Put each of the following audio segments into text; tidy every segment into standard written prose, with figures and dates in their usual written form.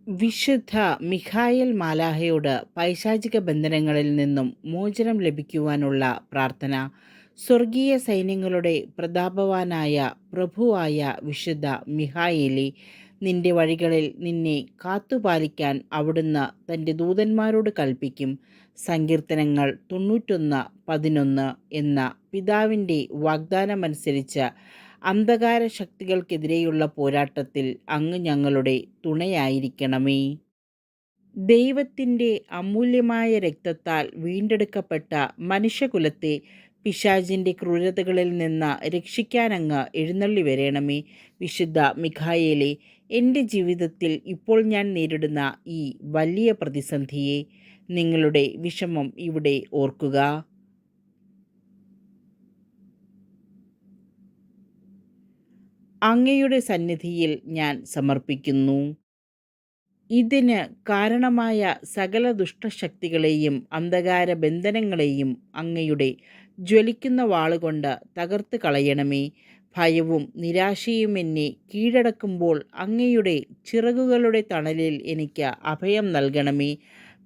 വിശുദ്ധ മിഖായേൽ മാലാഖയോട് പൈശാചിക ബന്ധനങ്ങളിൽ നിന്നും മോചനം ലഭിക്കുവാനുള്ള പ്രാർത്ഥന. സ്വർഗീയ സൈന്യങ്ങളുടെ പ്രതാപവാനായ പ്രഭുവായ വിശുദ്ധ മിഖായേലേ, നിന്റെ വഴികളിൽ നിന്നെ കാത്തുപാലിക്കാൻ അവിടുന്ന് തൻ്റെ ദൂതന്മാരോട് കൽപ്പിക്കും. സങ്കീർത്തനങ്ങൾ 91:11 എന്ന പിതാവിൻ്റെ വാഗ്ദാനമനുസരിച്ച് അന്ധകാര ശക്തികൾക്കെതിരെയുള്ള പോരാട്ടത്തിൽ അങ്ങ് ഞങ്ങളുടെ തുണയായിരിക്കണമേ. ദൈവത്തിൻ്റെ അമൂല്യമായ രക്തത്താൽ വീണ്ടെടുക്കപ്പെട്ട മനുഷ്യകുലത്തെ പിശാചിൻ്റെ ക്രൂരതകളിൽ നിന്ന് രക്ഷിക്കാനങ്ങ് എഴുന്നള്ളി വരണമേ. വിശുദ്ധ മിഖായേലേ, എൻ്റെ ജീവിതത്തിൽ ഇപ്പോൾ ഞാൻ നേരിടുന്ന ഈ വലിയ പ്രതിസന്ധിയെ നിങ്ങളുടെ വിഷമം ഇവിടെ ഓർക്കുക. അങ്ങയുടെ സന്നിധിയിൽ ഞാൻ സമർപ്പിക്കുന്നു. ഇതിന് കാരണമായ സകല ദുഷ്ടശക്തികളെയും അന്ധകാര ബന്ധനങ്ങളെയും അങ്ങയുടെ ജ്വലിക്കുന്ന വാളുകൊണ്ട് തകർത്ത് കളയണമേ. ഭയവും നിരാശയും എന്നെ കീഴടക്കുമ്പോൾ അങ്ങയുടെ ചിറകുകളുടെ തണലിൽ എനിക്ക് അഭയം നൽകണമേ.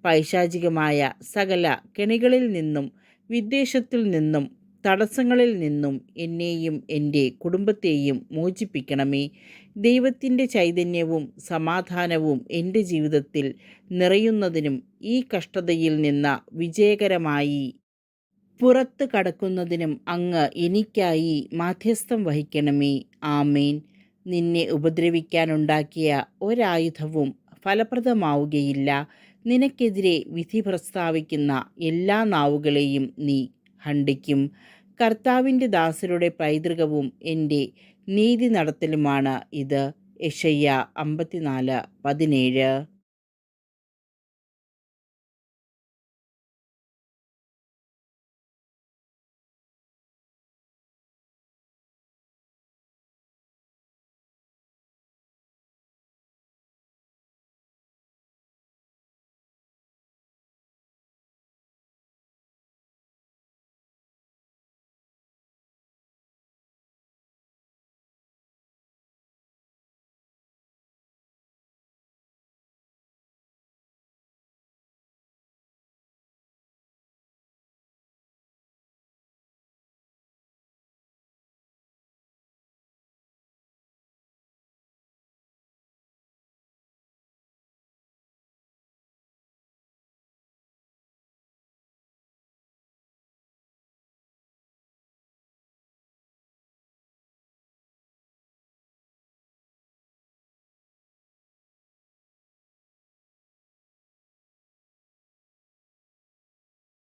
പൈശാചികമായ സകല കെണികളിൽ നിന്നും വിദ്വേഷത്തിൽ നിന്നും തടസ്സങ്ങളിൽ നിന്നും എന്നെയും എൻ്റെ കുടുംബത്തെയും മോചിപ്പിക്കണമേ. ദൈവത്തിൻ്റെ ചൈതന്യവും സമാധാനവും എൻ്റെ ജീവിതത്തിൽ നിറയുന്നതിനും ഈ കഷ്ടതയിൽ നിന്ന് വിജയകരമായി പുറത്ത് കടക്കുന്നതിനും അങ്ങ് എനിക്കായി മാധ്യസ്ഥം വഹിക്കണമേ. ആമേൻ. നിന്നെ ഉപദ്രവിക്കാനുണ്ടാക്കിയ ഒരായുധവും ഫലപ്രദമാവുകയില്ല. നിനക്കെതിരെ വിധി പ്രസ്താവിക്കുന്ന എല്ലാ നാവുകളെയും നീ ഖണ്ഡിക്കും. കർത്താവിൻ്റെ ദാസരുടെ പൈതൃകവും എൻ്റെ നീതി നടത്തലുമാണ് ഇത്. യെശയ്യാ 54:17.